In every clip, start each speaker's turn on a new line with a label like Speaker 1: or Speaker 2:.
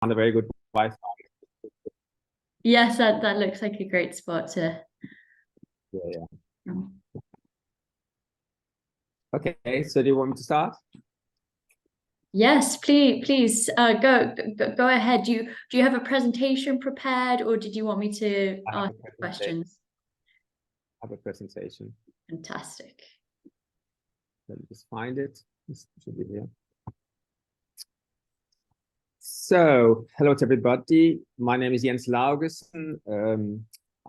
Speaker 1: on a very good Wi-Fi.
Speaker 2: Yes, that looks like a great spot to.
Speaker 1: Yeah. Okay, so do you want me to start?
Speaker 2: Yes, please go ahead. Do you have a presentation prepared, or did you want me to ask questions?
Speaker 1: I have a presentation.
Speaker 2: Fantastic.
Speaker 1: Let me just find it. This should be here. So, hello to everybody. My name is Jens Laugesen.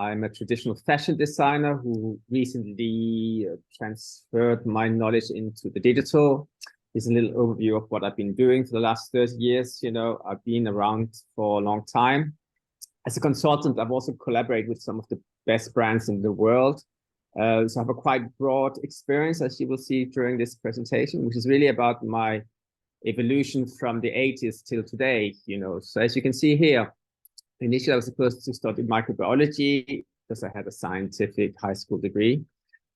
Speaker 1: I'm a traditional fashion designer who recently transferred my knowledge into the digital. This is a little overview of what I've been doing for the last 30 years. You know, I've been around for a long time. As a consultant, I've also collaborated with some of the best brands in the world. So I have a quite broad experience, as you will see during this presentation, which is really about my evolution from the 80s till today, you know. So as you can see here, initially I was supposed to study microbiology because I had a scientific high school degree.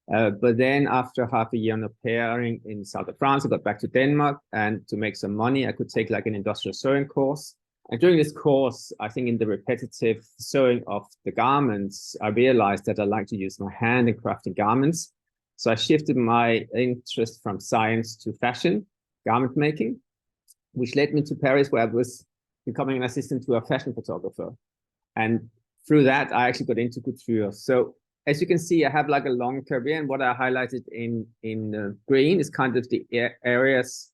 Speaker 1: But then after half a year on au pairing in south of France, I got back to Denmark, and to make some money, I could take like an industrial sewing course. And during this course, I think in the repetitive sewing of the garments, I realized that I like to use my hand in crafting garments. So I shifted my interest from science to fashion, garment making, which led me to Paris, where I was becoming an assistant to a fashion photographer. And through that, I actually got into couture. So as you can see, I have like a long career, and what I highlighted in green is kind of the areas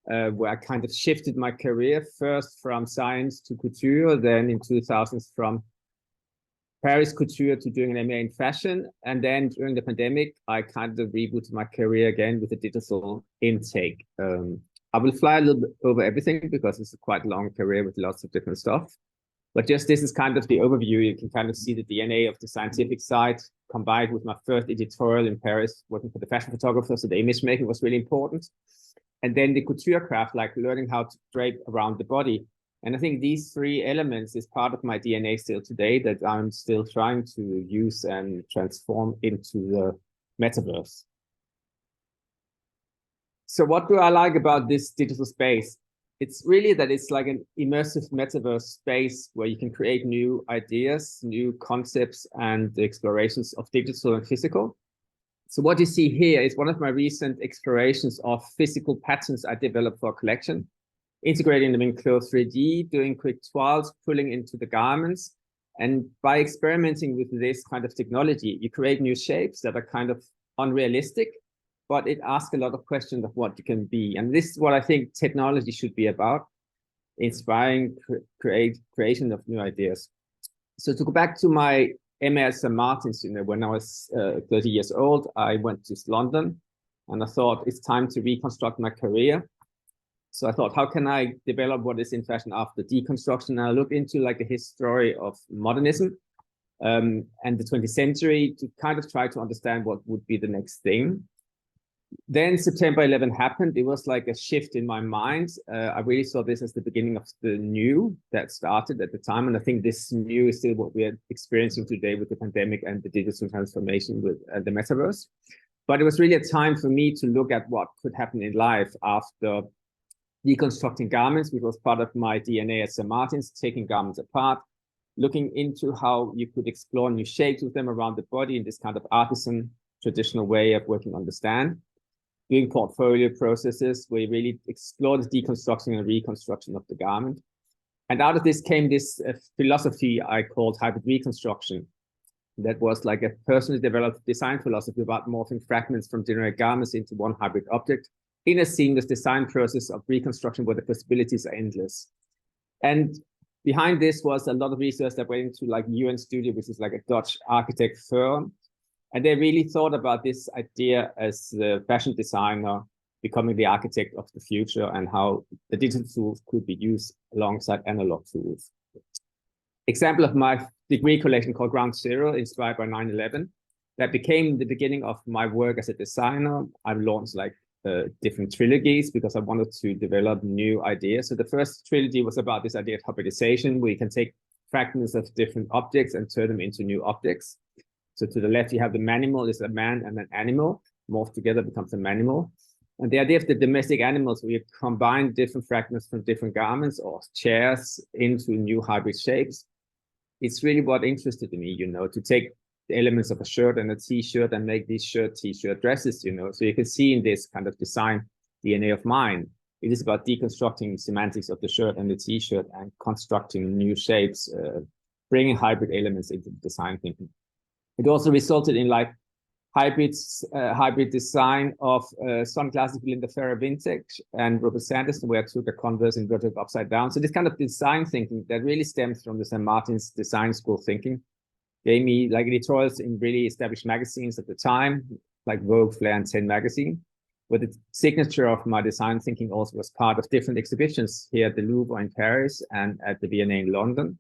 Speaker 1: where I kind of shifted my career, first from science to couture, then in 2000s from Paris couture to doing an MA in fashion. And then during the pandemic, I kind of rebooted my career again with a digital intake. I will fly a little bit over everything because it's a quite long career with lots of different stuff. But just this is kind of the overview. You can kind of see the DNA of the scientific side combined with my first editorial in Paris, working for the fashion photographer. So the image making was really important. And then the couture craft, like learning how to drape around the body. And I think these three elements is part of my DNA still today that I'm still trying to use and transform into the metaverse. So what do I like about this digital space? It's really that it's like an immersive metaverse space where you can create new ideas, new concepts, and the explorations of digital and physical. So what you see here is one of my recent explorations of physical patterns I developed for a collection, integrating them in Clothes 3D, doing quick twirls, pulling into the garments. And by experimenting with this kind of technology, you create new shapes that are kind of unrealistic, but it asks a lot of questions of what you can be. And this is what I think technology should be about, inspiring creation of new ideas. So to go back to my MA at St. Martin's, you know, when I was 30 years old, I went to London, and I thought it's time to reconstruct my career. So I thought, how can I develop what is in fashion after deconstruction? And I looked into like the history of modernism and the 20th century to kind of try to understand what would be the next thing. Then September 11 happened. It was like a shift in my mind. I really saw this as the beginning of the new that started at the time. And I think this new is still what we are experiencing today with the pandemic and the digital transformation with the metaverse. But it was really a time for me to look at what could happen in life after deconstructing garments, which was part of my DNA at St. Martin's, taking garments apart, looking into how you could explore new shapes with them around the body in this kind of artisan traditional way of working on the stand, doing portfolio processes where you really explore the deconstruction and reconstruction of the garment. And out of this came this philosophy I called hybrid reconstruction. That was like a personally developed design philosophy about morphing fragments from generic garments into one hybrid object in a seamless design process of reconstruction where the possibilities are endless. And behind this was a lot of research that went into like UN Studio, which is like a Dutch architect firm. And they really thought about this idea as the fashion designer becoming the architect of the future and how the digital tools could be used alongside analog tools. Example of my degree collection called Ground Zero, inspired by 9/11. That became the beginning of my work as a designer. I've launched like different trilogies because I wanted to develop new ideas. So the first trilogy was about this idea of hybridization, where you can take fragments of different objects and turn them into new objects. So to the left, you have the manimal is a man and an animal, morphed together becomes a manimal. And the idea of the domestic animals, where you combine different fragments from different garments or chairs into new hybrid shapes, it's really what interested me, you know, to take the elements of a shirt and a t-shirt and make these t-shirt dresses, you know. So you can see in this kind of design DNA of mine, it is about deconstructing semantics of the shirt and the t-shirt and constructing new shapes, bringing hybrid elements into design thinking. It also resulted in like hybrid design of sunglasses with Linda Ferrer Vintage and Robert Sanderson, where I took a Converse inverted upside down. So this kind of design thinking that really stems from the St. Martin's design school thinking gave me like editorials in really established magazines at the time, like Vogue, Flair, and 10 magazine. But the signature of my design thinking also was part of different exhibitions here at the Louvre in Paris and at the V&A in London.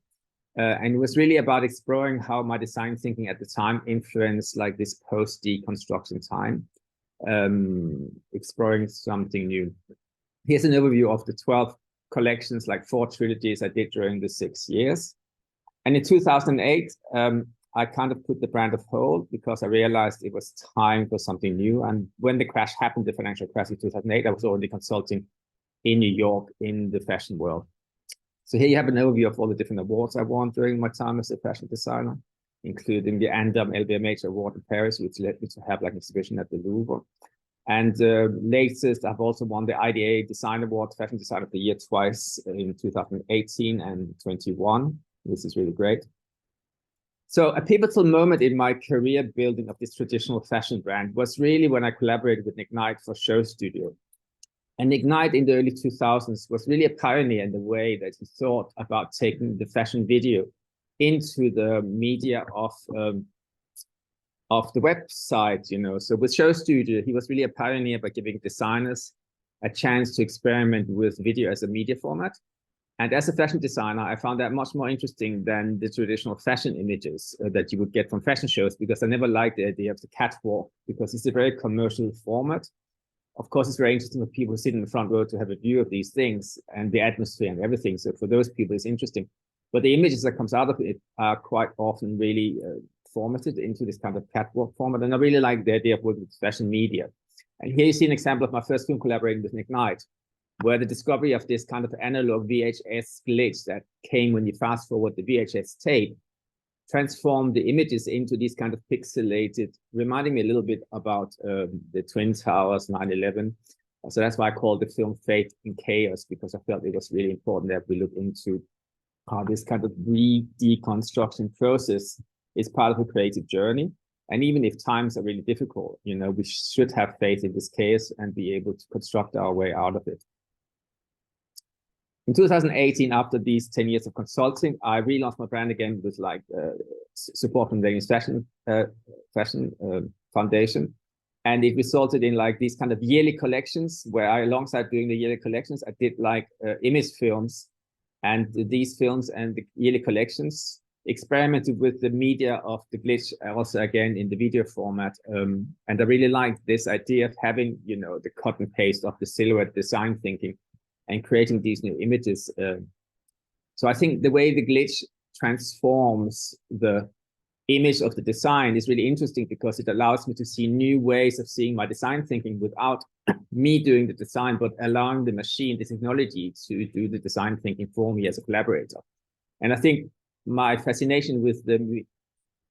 Speaker 1: And it was really about exploring how my design thinking at the time influenced like this post-deconstruction time, exploring something new. Here's an overview of the 12 collections, like 4 trilogies I did during the 6 years. And in 2008, I kind of put the brand on hold because I realized it was time for something new. And when the crash happened, the financial crash in 2008, I was already consulting in New York in the fashion world. So here you have an overview of all the different awards I won during my time as a fashion designer, including the Andam LVMH Award in Paris, which led me to have like an exhibition at the Louvre. And latest, I've also won the IDA Design Award, Fashion Design of the Year twice in 2018 and 21. This is really great. So a pivotal moment in my career building of this traditional fashion brand was really when I collaborated with Nick Knight for Show Studio. And Nick Knight in the early 2000s was really a pioneer in the way that he thought about taking the fashion video into the media of the website, you know. So with Show Studio, he was really a pioneer by giving designers a chance to experiment with video as a media format. And as a fashion designer, I found that much more interesting than the traditional fashion images that you would get from fashion shows, because I never liked the idea of the catwalk, because it's a very commercial format. Of course, it's very interesting for people who sit in the front row to have a view of these things and the atmosphere and everything. So for those people, it's interesting. But the images that comes out of it are quite often really formatted into this kind of catwalk format. And I really like the idea of working with fashion media. And here you see an example of my first film collaborating with Nick Knight, where the discovery of this kind of analog VHS glitch that came when you fast forward the VHS tape transformed the images into these kind of pixelated, reminding me a little bit about the Twin Towers, 9/11. So that's why I called the film Fate in Chaos, because I felt it was really important that we look into how this kind of deconstruction process is part of a creative journey. And even if times are really difficult, you know, we should have faith in this chaos and be able to construct our way out of it. In 2018, after these 10 years of consulting, I relaunched my brand again with like support from the Danish Fashion Foundation. And it resulted in like these kind of yearly collections where I, alongside doing the yearly collections, I did like image films. And these films and the yearly collections experimented with the media of the glitch, also again in the video format. And I really liked this idea of having, you know, the cut and paste of the silhouette design thinking and creating these new images. So I think the way the glitch transforms the image of the design is really interesting, because it allows me to see new ways of seeing my design thinking without me doing the design, but allowing the machine, the technology, to do the design thinking for me as a collaborator. And I think my fascination with the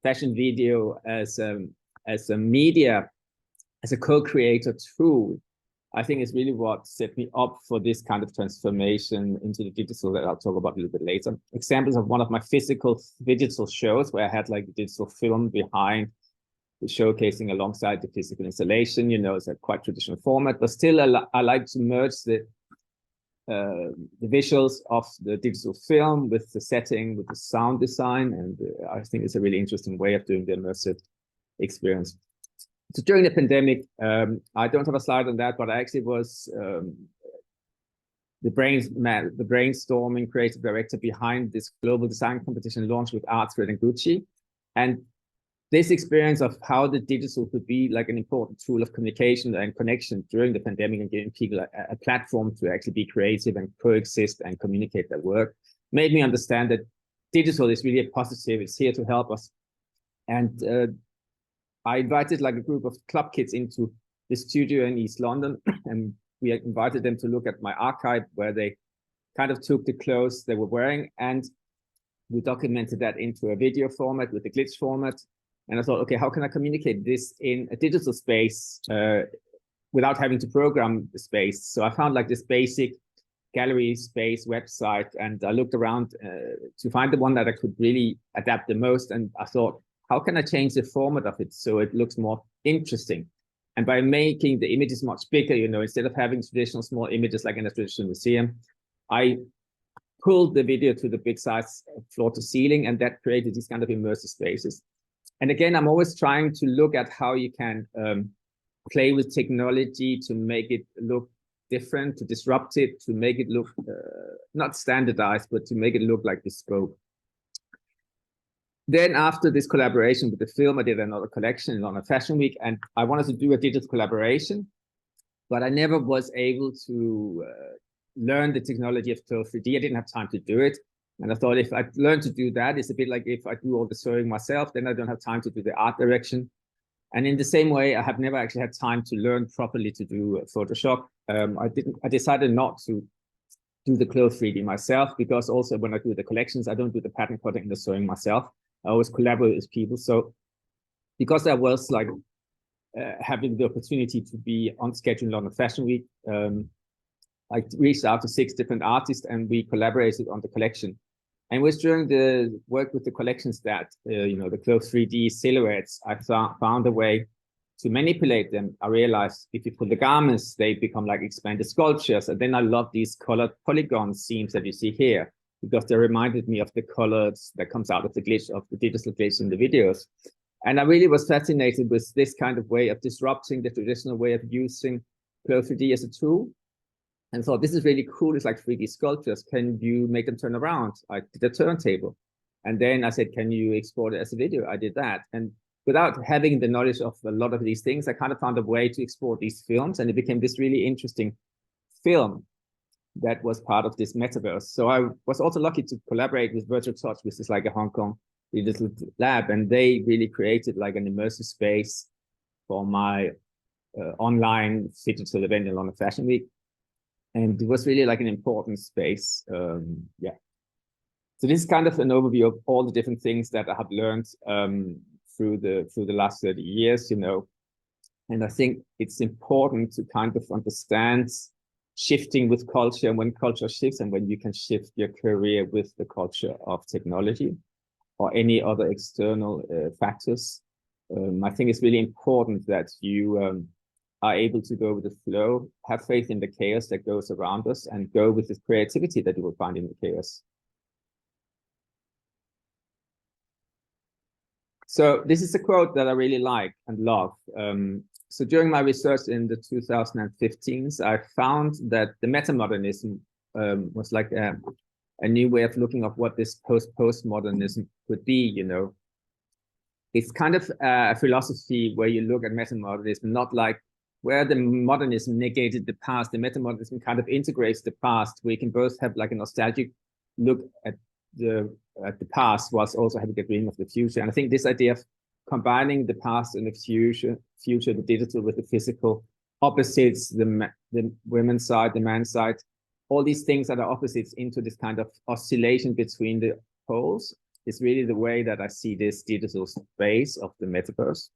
Speaker 1: fashion video as a media, as a co-creator tool, I think is really what set me up for this kind of transformation into the digital that I'll talk about a little bit later. Examples of one of my physical digital shows where I had like the digital film behind the showcasing alongside the physical installation. You know, it's a quite traditional format, but still I like to merge the visuals of the digital film with the setting, with the sound design. And I think it's a really interesting way of doing the immersive experience. So during the pandemic, I don't have a slide on that, but I actually was the brainstorming creative director behind this global design competition launched with Artsgrid and Gucci. And this experience of how the digital could be like an important tool of communication and connection during the pandemic and giving people a platform to actually be creative and coexist and communicate their work made me understand that digital is really a positive. It's here to help us. And I invited like a group of club kids into this studio in East London, and we invited them to look at my archive where they kind of took the clothes they were wearing, and we documented that into a video format with the glitch format. And I thought, okay, how can I communicate this in a digital space without having to program the space? So I found like this basic gallery space website, and I looked around to find the one that I could really adapt the most. And I thought, how can I change the format of it so it looks more interesting? And by making the images much bigger, you know, instead of having traditional small images like in a traditional museum, I pulled the video to the big size floor to ceiling, and that created these kind of immersive spaces. And again, I'm always trying to look at how you can play with technology to make it look different, to disrupt it, to make it look not standardized, but to make it look like bespoke. Then after this collaboration with the film, I did another collection on a fashion week, and I wanted to do a digital collaboration, but I never was able to learn the technology of Clothes 3D. I didn't have time to do it. And I thought if I learned to do that, it's a bit like if I do all the sewing myself, then I don't have time to do the art direction. And in the same way, I have never actually had time to learn properly to do Photoshop. I decided not to do the Clothes 3D myself, because also when I do the collections, I don't do the pattern cutting and the sewing myself. I always collaborate with people. So because I was like having the opportunity to be on schedule in London Fashion Week, I reached out to 6 different artists and we collaborated on the collection. And it was during the work with the collections that, you know, the Clothes 3D silhouettes, I found a way to manipulate them. I realized if you pull the garments, they become like expanded sculptures. And then I love these colored polygon seams that you see here, because they reminded me of the colors that comes out of the glitch, of the digital glitch in the videos. And I really was fascinated with this kind of way of disrupting the traditional way of using Clothes 3D as a tool. And thought, this is really cool. It's like 3D sculptures. Can you make them turn around? I did a turntable. And then I said, can you export it as a video? I did that. And without having the knowledge of a lot of these things, I kind of found a way to export these films. And it became this really interesting film that was part of this metaverse. So I was also lucky to collaborate with Virtual Touch, which is like a Hong Kong digital lab. And they really created like an immersive space for my online digital event in London Fashion Week. And it was really like an important space. Yeah. So this is kind of an overview of all the different things that I have learned through the last 30 years, you know. And I think it's important to kind of understand shifting with culture, and when culture shifts, and when you can shift your career with the culture of technology or any other external factors. I think it's really important that you are able to go with the flow, have faith in the chaos that goes around us, and go with the creativity that you will find in the chaos. So this is a quote that I really like and love. So during my research in the 2015s, I found that the metamodernism was like a new way of looking at what this postmodernism could be, you know. It's kind of a philosophy where you look at metamodernism not like where the modernism negated the past. The metamodernism kind of integrates the past, where you can both have like a nostalgic look at the past whilst also having a dream of the future. And I think this idea of combining the past and the future, the digital with the physical, opposites, the women's side, the man's side, all these things that are opposites into this kind of oscillation between the poles is really the way that I see this digital space of the metaverse.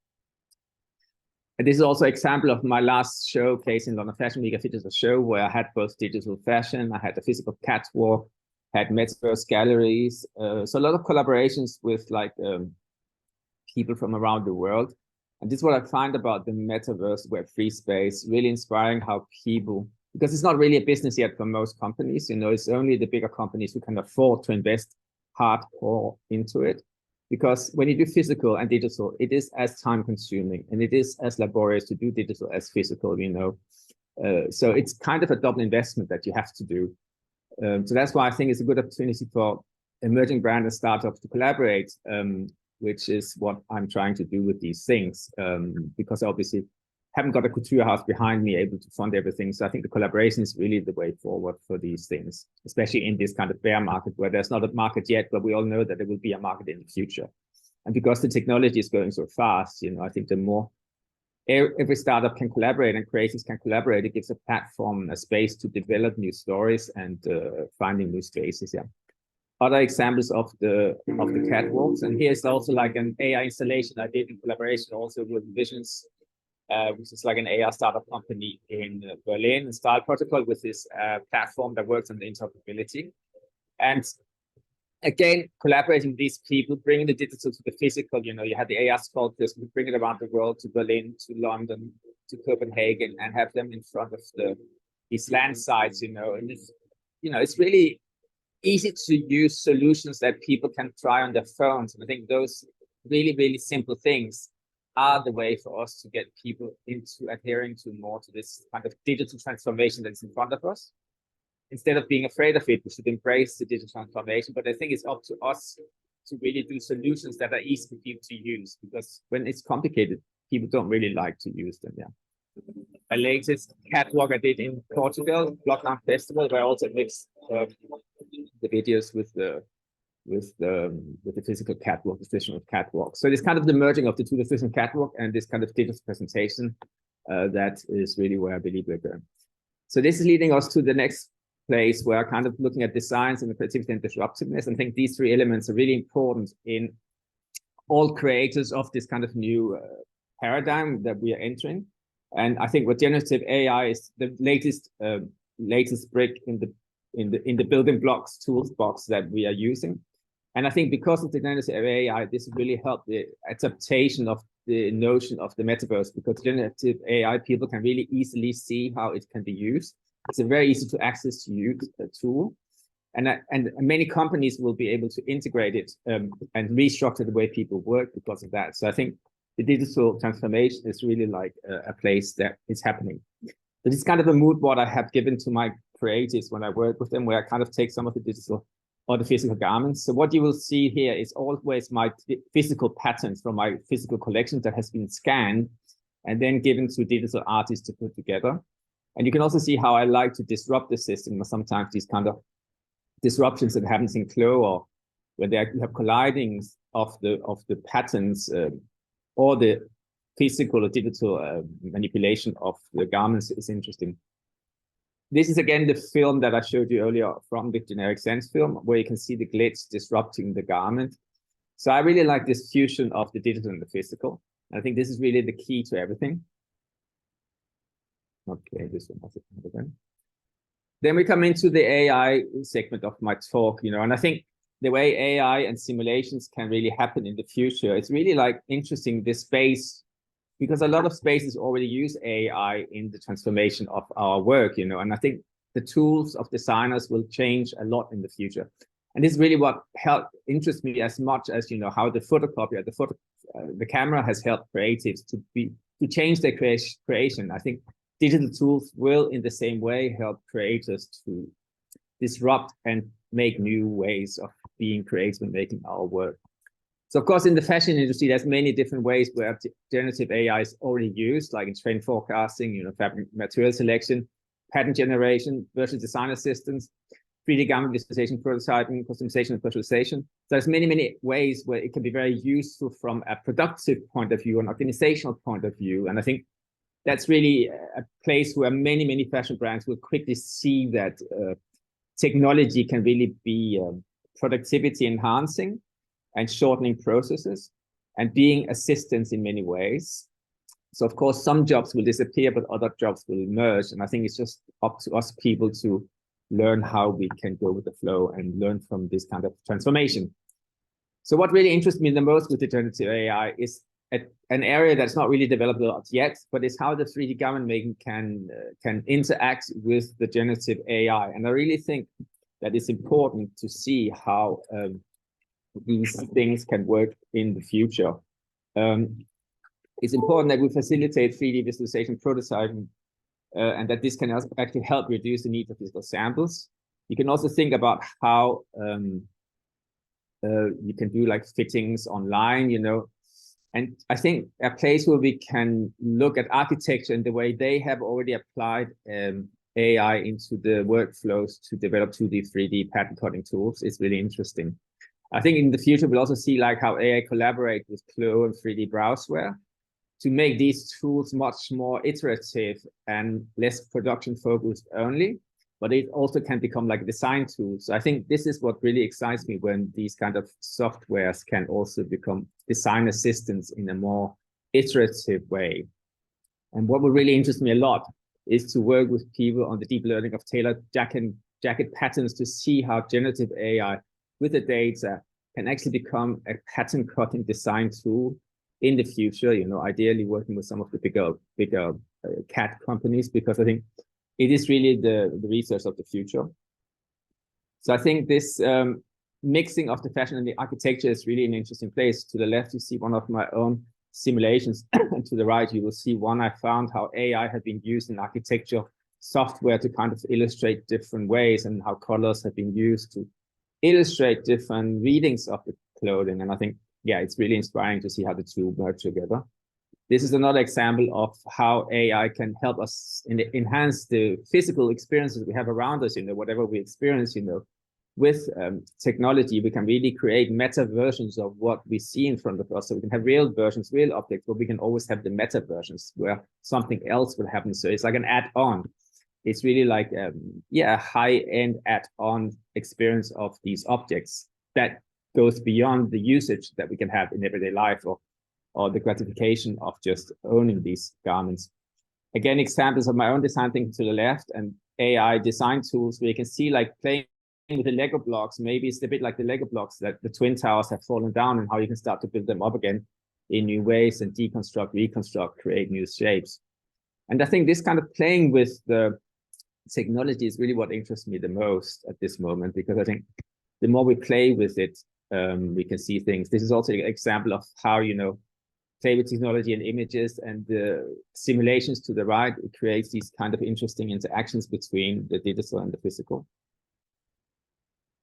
Speaker 1: And this is also an example of my last showcase in London Fashion Week, a digital show where I had both digital fashion, I had a physical catwalk, had metaverse galleries. So a lot of collaborations with like people from around the world. And this is what I find about the metaverse Web3 space, really inspiring how people, because it's not really a business yet for most companies, you know, it's only the bigger companies who can afford to invest hardcore into it. Because when you do physical and digital, it is as time consuming and it is as laborious to do digital as physical, you know. So it's kind of a double investment that you have to do. So that's why I think it's a good opportunity for emerging brands and startups to collaborate, which is what I'm trying to do with these things, because I obviously haven't got a couture house behind me able to fund everything. So I think the collaboration is really the way forward for these things, especially in this kind of bear market where there's not a market yet, but we all know that there will be a market in the future. And because the technology is going so fast, you know, I think the more every startup can collaborate and creators can collaborate. It gives a platform, a space to develop new stories and finding new spaces. Yeah. Other examples of the catwalks, and here's also like an AI installation I did in collaboration also with Visions, which is like an AI startup company in Berlin, and Style Protocol with this platform that works on the interoperability. And again, collaborating with these people, bringing the digital to the physical. You know, you have the AI sculptors, we bring it around the world to Berlin, to London, to Copenhagen, and have them in front of these land sites. You know, and it's really easy to use solutions that people can try on their phones. And I think those really, really simple things are the way for us to get people into adhering to more to this kind of digital transformation that's in front of us. Instead of being afraid of it, we should embrace the digital transformation. But I think it's up to us to really do solutions that are easy for people to use, because when it's complicated, people don't really like to use them. Yeah. My latest catwalk I did in Portugal, Lockdown Festival, where I also mixed the videos with the physical catwalk, the traditional catwalk. So it's kind of the merging of the two, the physical catwalk and this kind of digital presentation. That is really where I believe we're going. So this is leading us to the next place where I'm kind of looking at designs and the creativity and disruptiveness. And I think these three elements are really important in all creators of this kind of new paradigm that we are entering. And I think what generative AI is the latest brick in the building blocks tools box that we are using. And I think because of the generative AI, this really helped the adaptation of the notion of the metaverse, because generative AI people can really easily see how it can be used. It's a very easy to access to use tool. And many companies will be able to integrate it and restructure the way people work because of that. So I think the digital transformation is really like a place that is happening. But it's kind of a mood board I have given to my creatives when I work with them, where I kind of take some of the digital or the physical garments. So what you will see here is always my physical patterns from my physical collection that has been scanned and then given to digital artists to put together. And you can also see how I like to disrupt the system. Sometimes these kind of disruptions that happens in Clo, or where you have collidings of the patterns or the physical or digital manipulation of the garments is interesting. This is again the film that I showed you earlier from the Generic Sense film, where you can see the glitch disrupting the garment. So I really like this fusion of the digital and the physical. I think this is really the key to everything. Okay, this one has it again. Then we come into the AI segment of my talk, and I think the way AI and simulations can really happen in the future, it's really like interesting this space, because a lot of spaces already use AI in the transformation of our work, and I think the tools of designers will change a lot in the future. And this is really what interests me as much as, how the photocopier, the camera has helped creatives to change their creation. I think digital tools will in the same way help creators to disrupt and make new ways of being creative and making our work. So of course, in the fashion industry, there's many different ways where generative AI is already used, like in trend forecasting, fabric material selection, pattern generation, virtual design assistants, 3D garment visualization, prototyping, customization, and personalization. So there's many, many ways where it can be very useful from a productive point of view, an organizational point of view. And I think that's really a place where many, many fashion brands will quickly see that technology can really be productivity enhancing and shortening processes and being assistance in many ways. So of course, some jobs will disappear, but other jobs will emerge. And I think it's just up to us people to learn how we can go with the flow and learn from this kind of transformation. So what really interests me the most with the generative AI is an area that's not really developed a lot yet, but it's how the 3D garment making can interact with the generative AI. And I really think that it's important to see how these things can work in the future. It's important that we facilitate 3D visualization prototyping, and that this can actually help reduce the need for physical samples. You can also think about how you can do like fittings online, and I think a place where we can look at architecture and the way they have already applied AI into the workflows to develop 2D, 3D pattern cutting tools is really interesting. I think in the future, we'll also see like how AI collaborate with Clo and 3D browseware. to make these tools much more iterative and less production focused only, but it also can become like a design tool. So I think this is what really excites me, when these kind of softwares can also become design assistants in a more iterative way. And what would really interest me a lot is to work with people on the deep learning of tailored jacket patterns to see how generative AI with the data can actually become a pattern cutting design tool in the future, you know, ideally working with some of the bigger cat companies, because I think it is really the research of the future. So I think this mixing of the fashion and the architecture is really an interesting place. To the left, you see one of my own simulations, and to the right, you will see one I found how AI had been used in architecture software to kind of illustrate different ways, and how colors have been used to illustrate different readings of the clothing. And I think, yeah, it's really inspiring to see how the two merge together. This is another example of how AI can help us enhance the physical experiences we have around us, you know, whatever we experience, you know. With technology, we can really create meta versions of what we see in front of us. So we can have real versions, real objects, but we can always have the meta versions where something else will happen. So it's like an add-on. It's really like, yeah, a high-end add-on experience of these objects that goes beyond the usage that we can have in everyday life, or the gratification of just owning these garments. Again, examples of my own design thinking to the left, and AI design tools where you can see like playing with the Lego blocks. Maybe it's a bit like the Lego blocks that the Twin Towers have fallen down, and how you can start to build them up again in new ways and deconstruct, reconstruct, create new shapes. And I think this kind of playing with the technology is really what interests me the most at this moment, because I think the more we play with it, we can see things. This is also an example of how, you know, play with technology and images and the simulations to the right. It creates these kind of interesting interactions between the digital and the physical.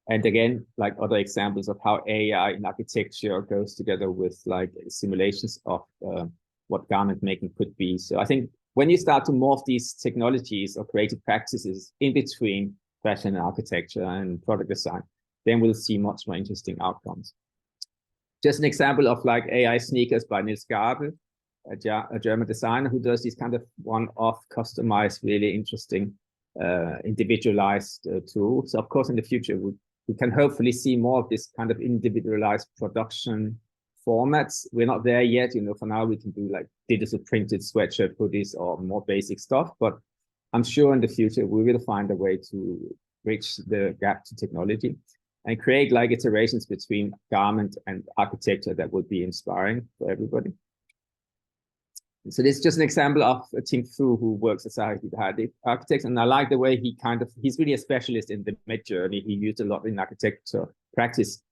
Speaker 1: And again, like other examples of how AI in architecture goes together with like simulations of what garment making could be. So I think when you start to morph these technologies or creative practices in between fashion and architecture and product design, then we'll see much more interesting outcomes. Just an example of like AI sneakers by Nils Gabel, a German designer who does these kind of one-off customized, really interesting, individualized tools. So of course, in the future, we can hopefully see more of this kind of individualized production formats. We're not there yet, you know. For now, we can do like digital printed sweatshirt, hoodies, or more basic stuff. But I'm sure in the future, we will find a way to bridge the gap to technology and create like iterations between garment and architecture that would be inspiring for everybody. So this is just an example of Tim Fu, who works as an architect. And I like the way he's really a specialist in the mid-journey. He used a lot in architecture practice.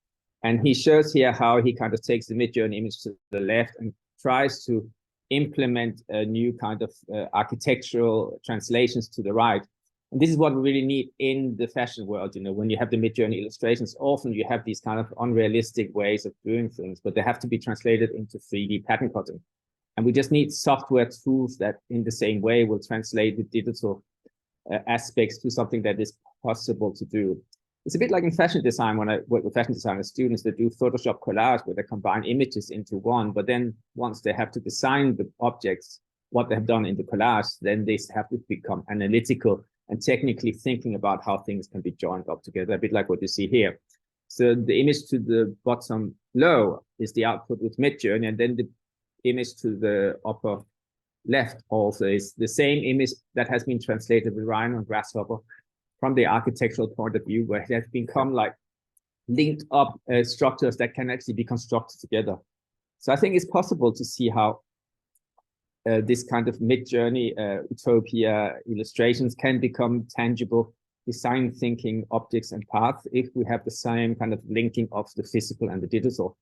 Speaker 1: And he shows here how he kind of takes the mid-journey image to the left and tries to implement a new kind of architectural translations to the right. And this is what we really need in the fashion world. You know, when you have the mid-journey illustrations, often you have these kind of unrealistic ways of doing things, but they have to be translated into 3D pattern cutting. And we just need software tools that in the same way will translate the digital aspects to something that is possible to do. It's a bit like in fashion design, when I work with fashion designer students that do Photoshop collage, where they combine images into one, but then once they have to design the objects, what they have done in the collage, then they have to become analytical and technically thinking about how things can be joined up together, a bit like what you see here. So the image to the bottom low is the output with mid-journey, and then the image to the upper left also is the same image that has been translated with Rhino and Grasshopper from the architectural point of view, where it has become like linked up structures that can actually be constructed together. So I think it's possible to see how this kind of mid-journey utopia illustrations can become tangible design thinking objects and paths if we have the same kind of linking of the physical and the digital.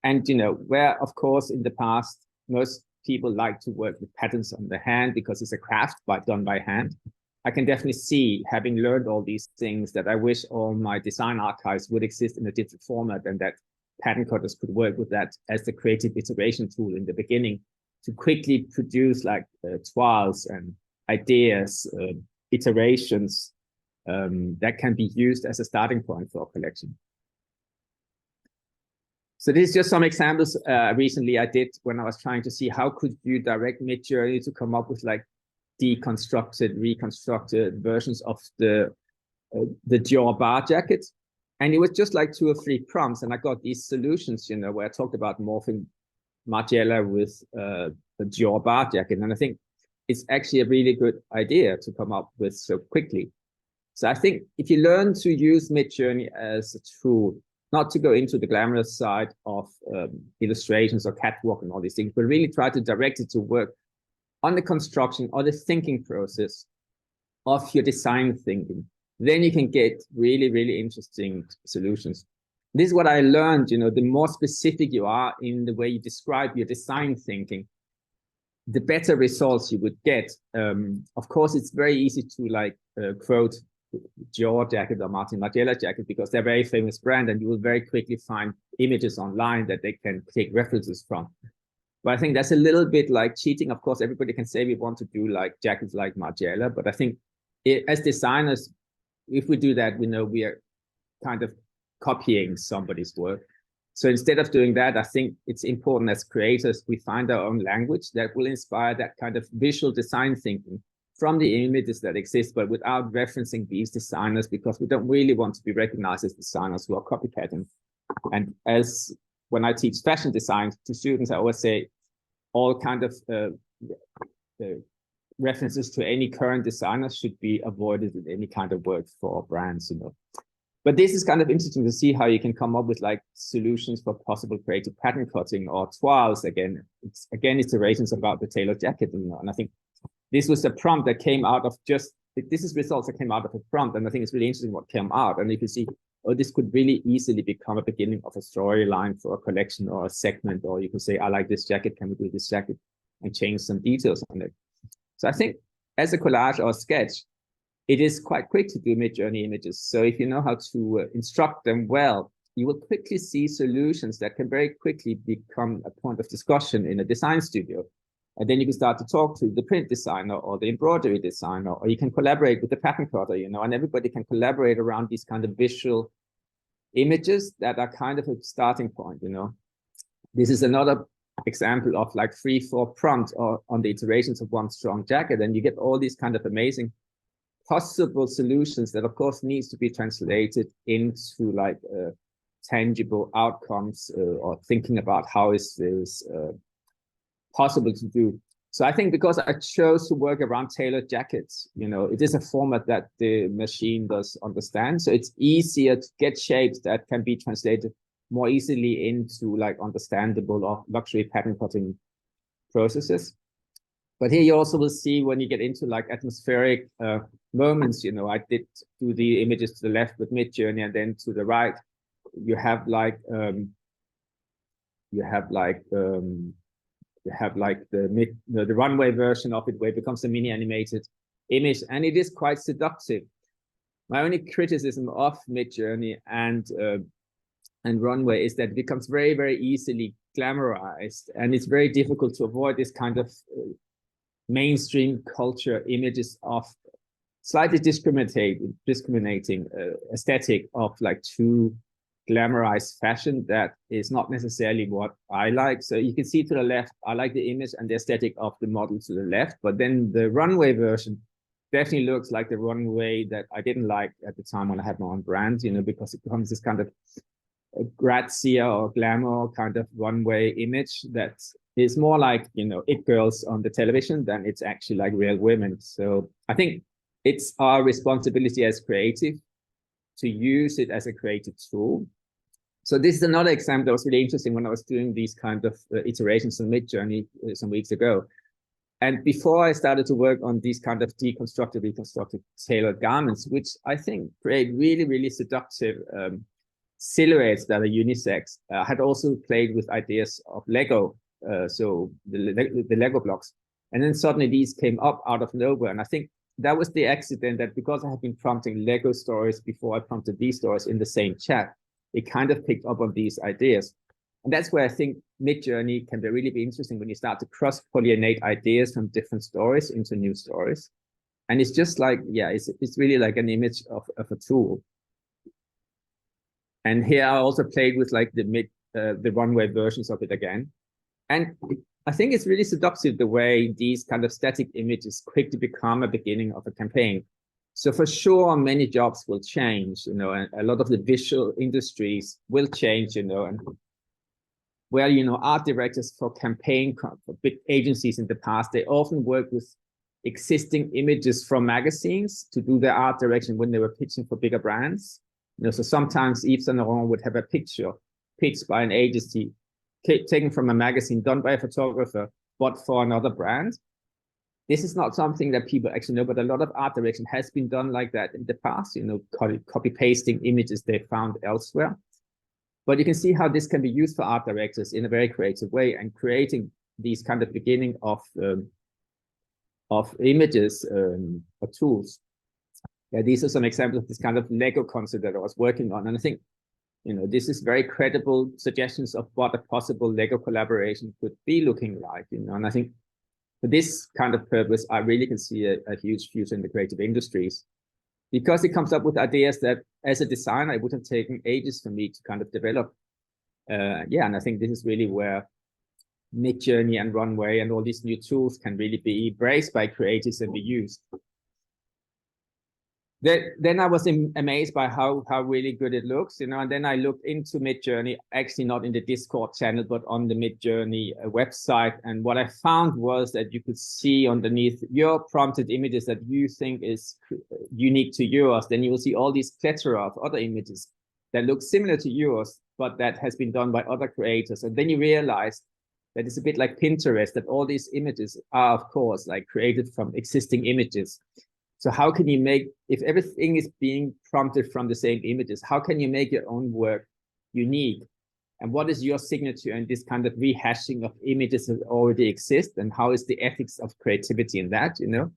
Speaker 1: And, you know, where, of course, in the past, most people like to work with patterns on the hand because it's a craft done by hand. I can definitely see, having learned all these things, that I wish all my design archives would exist in a digital format, and that pattern cutters could work with that as the creative iteration tool in the beginning to quickly produce like toiles and ideas, iterations that can be used as a starting point for a collection. So this is just some examples recently I did when I was trying to see how could you direct Midjourney to come up with like deconstructed, reconstructed versions of the Dior bar jacket. And it was just like 2 or 3 prompts, and I got these solutions, you know, where I talked about morphing Margiela with the Dior bar jacket. And I think it's actually a really good idea to come up with so quickly. So I think if you learn to use Midjourney as a tool, not to go into the glamorous side of illustrations or catwalk and all these things, but really try to direct it to work on the construction or the thinking process of your design thinking, then you can get really, really interesting solutions. This is what I learned, you know, the more specific you are in the way you describe your design thinking, the better results you would get. Of course, it's very easy to like quote Dior jacket or Martin Margiela jacket because they're a very famous brand, and you will very quickly find images online that they can take references from. But I think that's a little bit like cheating. Of course, everybody can say we want to do like jackets like Margiela, but I think as designers, if we do that, we know we are kind of copying somebody's work. So instead of doing that, I think it's important as creators, we find our own language that will inspire that kind of visual design thinking from the images that exist, but without referencing these designers, because we don't really want to be recognized as designers who are copycatting. And as when I teach fashion design to students, I always say all kind of references to any current designers should be avoided in any kind of work for brands, you know. But this is kind of interesting to see how you can come up with like solutions for possible creative pattern cutting or toiles. Again, it's iterations about the tailored jacket, you know. And I think this was a prompt that came out of just, this is results that came out of a prompt. And I think it's really interesting what came out. And you can see, oh, this could really easily become a beginning of a storyline for a collection or a segment. Or you can say, I like this jacket, can we do this jacket? And change some details on it. So I think as a collage or a sketch, it is quite quick to do Midjourney images. So if you know how to instruct them well, you will quickly see solutions that can very quickly become a point of discussion in a design studio. And then you can start to talk to the print designer or the embroidery designer, or you can collaborate with the pattern cutter, you know, and everybody can collaborate around these kind of visual images that are kind of a starting point, you know. This is another example of like 3-4 prompts or on the iterations of one strong jacket, and you get all these kind of amazing possible solutions that of course needs to be translated into like tangible outcomes or thinking about how is this possible to do. So I think because I chose to work around tailored jackets, you know, it is a format that the machine does understand. So it's easier to get shapes that can be translated more easily into like understandable or luxury pattern cutting processes. But here you also will see when you get into like atmospheric moments, you know, I did do the images to the left with Midjourney, and then to the right, you have like the runway version of it where it becomes a mini animated image, and it is quite seductive. My only criticism of Midjourney and runway is that it becomes very, very easily glamorized, and it's very difficult to avoid this kind of mainstream culture images of slightly discriminating aesthetic of like too glamorized fashion that is not necessarily what I like. So you can see to the left, I like the image and the aesthetic of the model to the left, but then the runway version definitely looks like the runway that I didn't like at the time when I had my own brand, you know, because it becomes this kind of grazia or glamour kind of runway image that is more like, you know, it girls on the television than it's actually like real women. So I think it's our responsibility as creative to use it as a creative tool. So this is another example that was really interesting when I was doing these kind of iterations in Midjourney some weeks ago. And before I started to work on these kind of deconstructed, reconstructed tailored garments, which I think create really, really seductive silhouettes that are unisex, I had also played with ideas of Lego, so the Lego blocks. And then suddenly these came up out of nowhere. And I think that was the accident, that because I had been prompting Lego stories before I prompted these stories in the same chat, it kind of picked up on these ideas. And that's where I think Midjourney can really be interesting, when you start to cross-pollinate ideas from different stories into new stories. And it's just like, yeah, it's really like an image of a tool. And here I also played with like the the runway versions of it again. And I think it's really seductive the way these kind of static images quickly become a beginning of a campaign. So for sure, many jobs will change, you know, and a lot of the visual industries will change, you know, and where, you know, art directors for for big agencies in the past, they often work with existing images from magazines to do their art direction when they were pitching for bigger brands. You know, so sometimes Yves Saint Laurent would have a picture pitched by an agency taken from a magazine done by a photographer, but for another brand. This is not something that people actually know, but a lot of art direction has been done like that in the past, you know, copy pasting images they found elsewhere. But you can see how this can be used for art directors in a very creative way, and creating these kind of beginning of images or tools. Yeah, these are some examples of this kind of Lego concept that I was working on. And I think, you know, this is very credible suggestions of what a possible Lego collaboration could be looking like, you know. And I think for this kind of purpose, I really can see a huge future in the creative industries, because it comes up with ideas that as a designer, it would have taken ages for me to kind of develop. Yeah, and I think this is really where Midjourney and Runway and all these new tools can really be embraced by creatives and be used. Then I was amazed by how really good it looks, you know, and then I looked into Midjourney, actually not in the Discord channel, but on the Midjourney website. And what I found was that you could see underneath your prompted images that you think is unique to yours. Then you will see all these plethora of other images that look similar to yours, but that has been done by other creators. And then you realize that it's a bit like Pinterest, that all these images are, of course, like created from existing images. So how can you make, if everything is being prompted from the same images, how can you make your own work unique? And what is your signature in this kind of rehashing of images that already exist? And how is the ethics of creativity in that, you know?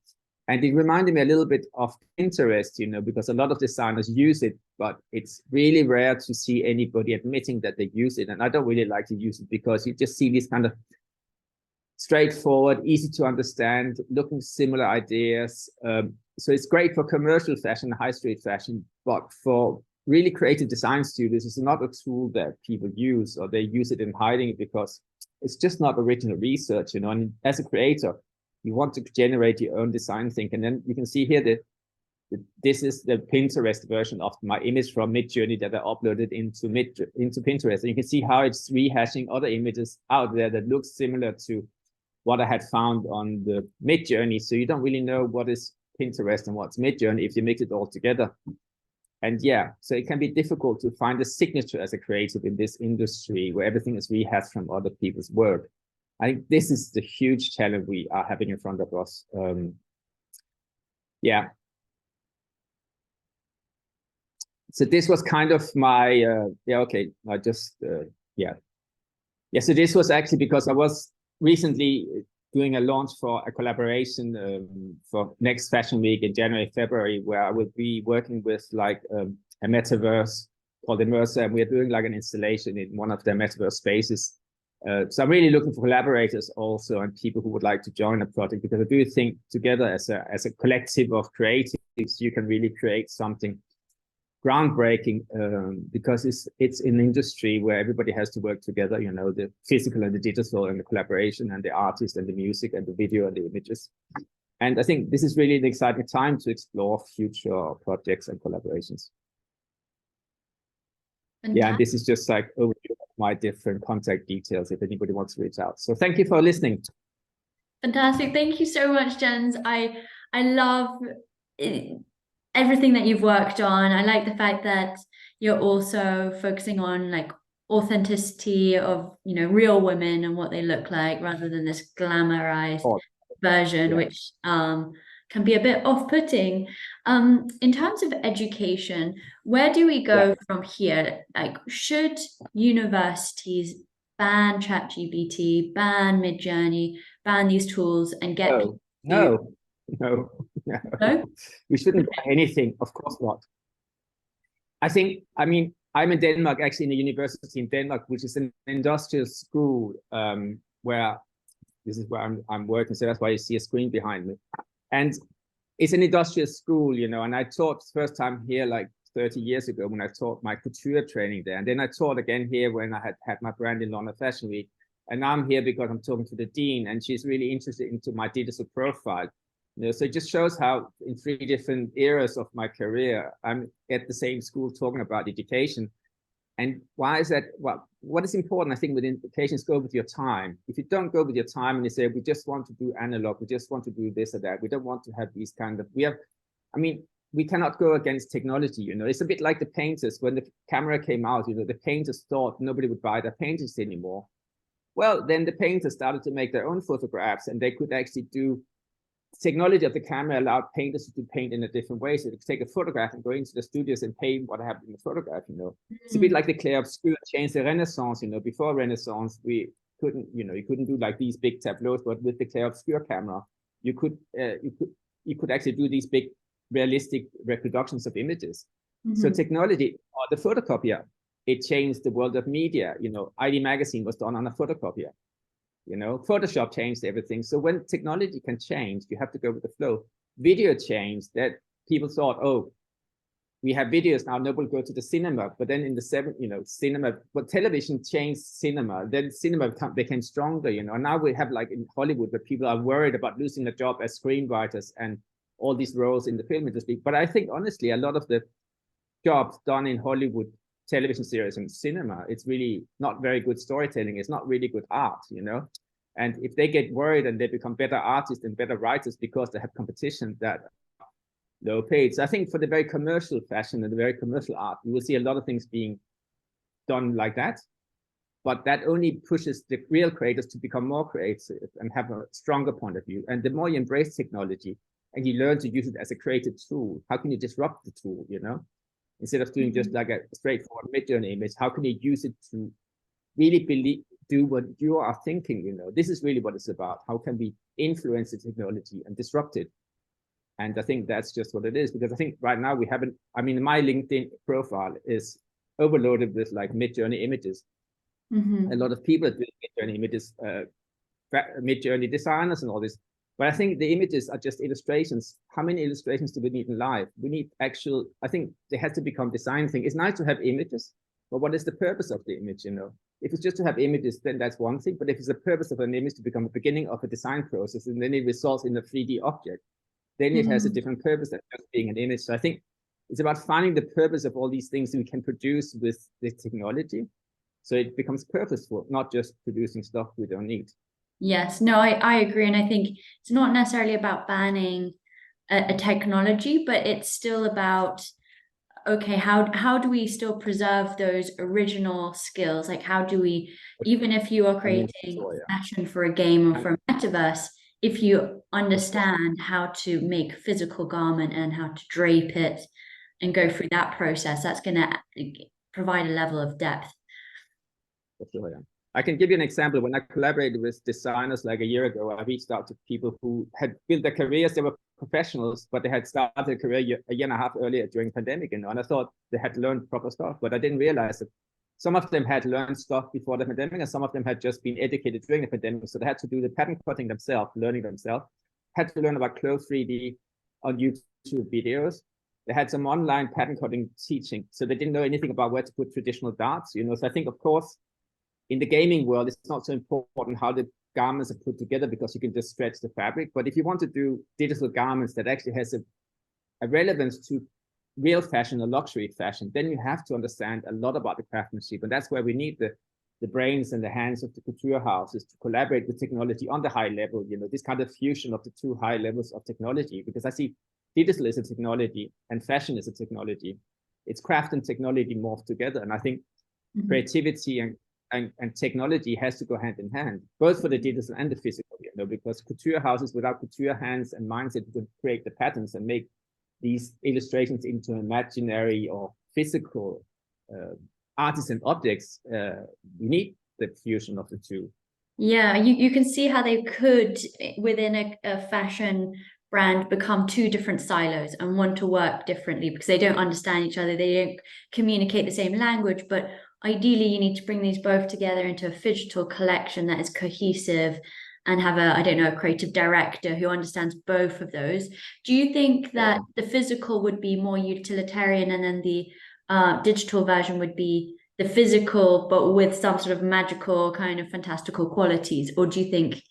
Speaker 1: And it reminded me a little bit of Pinterest, you know, because a lot of designers use it, but it's really rare to see anybody admitting that they use it. And I don't really like to use it, because you just see these kind of straightforward, easy to understand, looking similar ideas. So it's great for commercial fashion, high street fashion, but for really creative design studios, it's not a tool that people use, or they use it in hiding because it's just not original research, you know. And as a creator, you want to generate your own design thing. And then you can see here that this is the Pinterest version of my image from Midjourney that I uploaded into Pinterest. And you can see how it's rehashing other images out there that looks similar to what I had found on the Midjourney. So you don't really know what is Pinterest and what's Midjourney if you mix it all together. And yeah, so it can be difficult to find a signature as a creative in this industry where everything is rehashed from other people's work. I think this is the huge challenge we are having in front of us. Yeah. So this was kind of my, yeah, okay, I just, yeah. Yeah, so this was actually because I was recently doing a launch for a collaboration for next Fashion Week in January, February, where I will be working with like a Metaverse called Immersive, and we're doing like an installation in one of their Metaverse spaces. So I'm really looking for collaborators also, and people who would like to join a project, because I do think together as a collective of creatives, you can really create something groundbreaking, because it's an industry where everybody has to work together, you know, the physical and the digital and the collaboration and the artist and the music and the video and the images. And I think this is really an exciting time to explore future projects and collaborations. Yeah, and this is just like overview of my different contact details if anybody wants to reach out. So thank you for listening.
Speaker 2: Fantastic. Thank you so much, Jens. I love everything that you've worked on. I like the fact that you're also focusing on like authenticity of, you know, real women and what they look like, rather than this glamorized version, which can be a bit off-putting. In terms of education, where do we go from here? Like, should universities ban ChatGPT, ban Midjourney, ban these tools, and get
Speaker 1: No. We shouldn't ban anything, of course not. I mean, I'm in Denmark, actually in a university in Denmark, which is an industrial school, where this is where I'm working, so that's why you see a screen behind me. And it's an industrial school, you know, and I taught first time here like 30 years ago when I taught my couture training there. And then I taught again here when I had my brand in London Fashion Week. And now I'm here because I'm talking to the dean, and she's really interested into my digital profile. So it just shows how in 3 different eras of my career, I'm at the same school talking about education. And why is that? Well, what is important, I think, with education is go with your time. If you don't go with your time and you say, we just want to do analog, we just want to do this or that, we don't want to have these kind of, we cannot go against technology, It's a bit like the painters. When the camera came out, the painters thought nobody would buy their paintings anymore. Well, then the painters started to make their own photographs, and they could actually do technology of the camera allowed painters to paint in a different way. So they could take a photograph and go into the studios and paint what happened in the photograph, It's a bit like the clair obscur changed the Renaissance, Before Renaissance, we couldn't, you couldn't do like these big tableaus, but with the clair obscur camera, you could actually do these big realistic reproductions of images. So technology, or the photocopier, it changed the world of media. ID Magazine was done on a photocopier. Photoshop changed everything. So when technology can change, you have to go with the flow. Video changed, that people thought, oh, we have videos now, nobody will go to the cinema. But then in the cinema, but television changed cinema. Then cinema became stronger, And now we have like in Hollywood where people are worried about losing their job as screenwriters and all these roles in the film industry. But I think honestly, a lot of the jobs done in Hollywood television series and cinema, it's really not very good storytelling. It's not really good art, And if they get worried and they become better artists and better writers because they have competition that low paid. So I think for the very commercial fashion and the very commercial art, you will see a lot of things being done like that. But that only pushes the real creators to become more creative and have a stronger point of view. And the more you embrace technology and you learn to use it as a creative tool, how can you disrupt the tool, Instead of doing just like a straightforward mid-journey image, how can you use it to really do what you are thinking, This is really what it's about. How can we influence the technology and disrupt it? And I think that's just what it is, because I think right now we haven't, my LinkedIn profile is overloaded with like mid-journey images. A lot of people are doing mid-journey images, mid-journey designers and all this. But I think the images are just illustrations. How many illustrations do we need in life? We need actual, I think they have to become design thing. It's nice to have images, but what is the purpose of the image, If it's just to have images, then that's one thing. But if it's the purpose of an image to become the beginning of a design process, and then it results in a 3D object, then it has a different purpose than just being an image. So I think it's about finding the purpose of all these things we can produce with the technology. So it becomes purposeful, not just producing stuff we don't need.
Speaker 2: Yes, no, I agree. And I think it's not necessarily about banning a technology, but it's still about, okay, how do we still preserve those original skills? Like, how do we, even if you are creating fashion for a game or for a metaverse, if you understand how to make a physical garment and how to drape it and go through that process, that's going to provide a level of depth.
Speaker 1: For sure, yeah. I can give you an example. When I collaborated with designers like a year ago, I reached out to people who had built their careers. They were professionals, but they had started a career a year and a half earlier during the pandemic, And I thought they had learned proper stuff, but I didn't realize that some of them had learned stuff before the pandemic, and some of them had just been educated during the pandemic. So they had to do the pattern cutting themselves, learning themselves, had to learn about clothes 3D on YouTube videos. They had some online pattern cutting teaching, so they didn't know anything about where to put traditional darts, So I think, of course, in the gaming world, it's not so important how the garments are put together because you can just stretch the fabric. But if you want to do digital garments that actually has a relevance to real fashion or luxury fashion, then you have to understand a lot about the craftsmanship. And that's where we need the brains and the hands of the couture houses to collaborate with technology on the high level, this kind of fusion of the 2 high levels of technology. Because I see digital is a technology and fashion is a technology. It's craft and technology morphed together. And I think creativity and technology has to go hand in hand, both for the digital and the physical, because couture houses without couture hands and mindset would create the patterns and make these illustrations into imaginary or physical artisan objects. We need the fusion of the two.
Speaker 2: Yeah, you can see how they could, within a fashion brand, become 2 different silos and want to work differently because they don't understand each other. They don't communicate the same language, but ideally you need to bring these both together into a Phygital collection that is cohesive and have a, I don't know, a creative director who understands both of those. Do you think that the physical would be more utilitarian and then the digital version would be the physical, but with some sort of magical kind of fantastical qualities? Or do you think,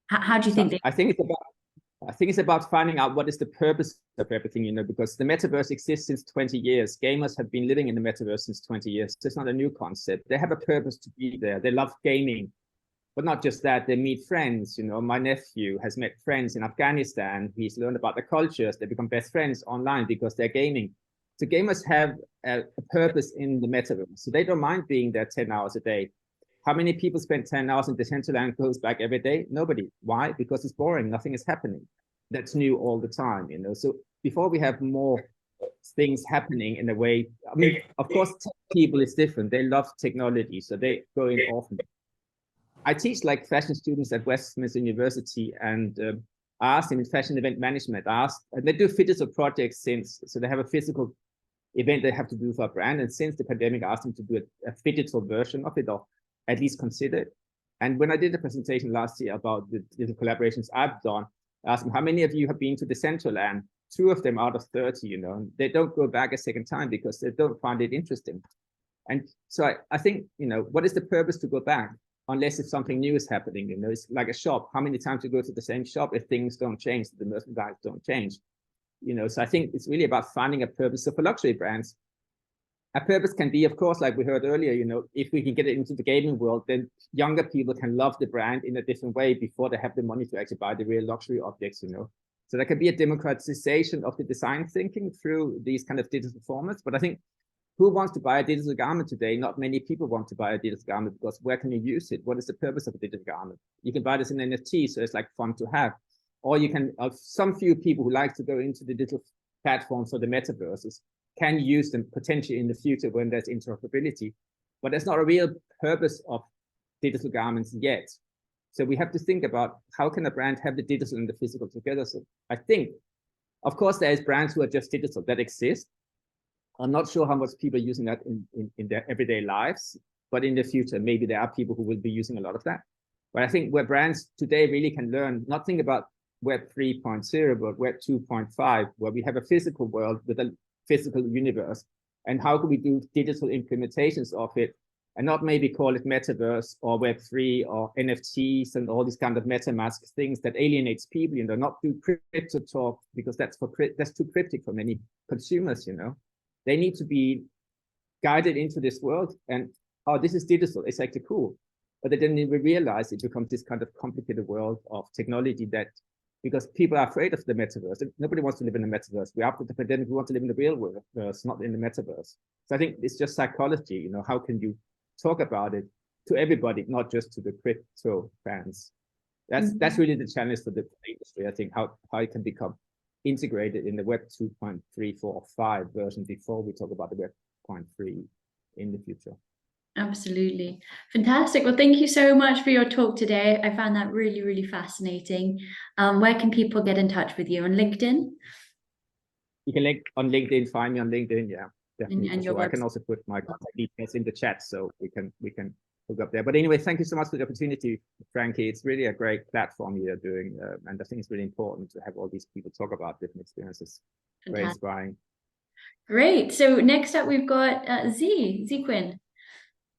Speaker 2: how do you think they...
Speaker 1: I think it's about finding out what is the purpose of everything, you know, because the metaverse exists since 20 years. Gamers have been living in the metaverse since 20 years. So it's not a new concept. They have a purpose to be there. They love gaming, but not just that. They meet friends. You know, my nephew has met friends in Afghanistan. He's learned about the cultures. They become best friends online because they're gaming. So gamers have a purpose in the metaverse. So they don't mind being there 10 hours a day. How many people spend 10 hours in Decentraland goes back every day? Nobody. Why? Because it's boring. Nothing is happening. That's new all the time, you know. So before we have more things happening in a way, I mean, of course, tech people is different. They love technology, so they go in often. I teach like fashion students at Westminster University, and I asked them in fashion event management, and they do phygital projects so they have a physical event they have to do for a brand. And since the pandemic, I asked them to do a phygital version of it, or at least consider it. And when I did the presentation last year about the collaborations I've done, I asked them, how many of you have been to Decentraland? 2 of them out of 30, you know, and they don't go back a second time because they don't find it interesting. And so I think, you know, what is the purpose to go back? Unless if something new is happening, you know, it's like a shop. How many times you go to the same shop if things don't change, the merchandise don't change? You know, so I think it's really about finding a purpose. So for luxury brands, a purpose can be, of course, like we heard earlier, you know, if we can get it into the gaming world, then younger people can love the brand in a different way before they have the money to actually buy the real luxury objects, you know. So there can be a democratization of the design thinking through these kind of digital formats. But I think who wants to buy a digital garment today? Not many people want to buy a digital garment because where can you use it? What is the purpose of a digital garment? You can buy this in NFT, so it's like fun to have. Or you can, some few people who like to go into the digital platforms or the metaverses can use them potentially in the future when there's interoperability. But there's not a real purpose of digital garments yet. So we have to think about how can a brand have the digital and the physical together. So I think, of course, there's brands who are just digital that exist. I'm not sure how much people are using that in their everyday lives, but in the future, maybe there are people who will be using a lot of that. But I think where brands today really can learn, not think about Web 3.0, but Web 2.5, where we have a physical world with a physical universe, and how can we do digital implementations of it, and not maybe call it Metaverse or Web3 or NFTs and all these kind of MetaMask things that alienates people, you know, not do crypto talk because that's too cryptic for many consumers, you know. They need to be guided into this world and, oh, this is digital, it's actually cool. But they didn't even realize it becomes this kind of complicated world of technology that, because people are afraid of the metaverse. Nobody wants to live in the metaverse. After the pandemic, we want to live in the real world, not in the metaverse. So I think it's just psychology, you know, how can you talk about it to everybody, not just to the crypto fans? That's really the challenge for the industry, I think, how it can become integrated in the Web 2.3, 4, or 5 version before we talk about the Web 0.3 in the future.
Speaker 2: Absolutely. Fantastic. Well, thank you so much for your talk today. I found that really, really fascinating. Where can people get in touch with you? On LinkedIn?
Speaker 1: You can link on LinkedIn, find me on LinkedIn, yeah. Definitely.
Speaker 2: And your
Speaker 1: I can also put my contact details in the chat so we can hook up there. But anyway, thank you so much for the opportunity, Frankie. It's really a great platform you're doing. And I think it's really important to have all these people talk about different experiences. Fantastic. Very inspiring.
Speaker 2: Great. So next up, we've got Z Quinn.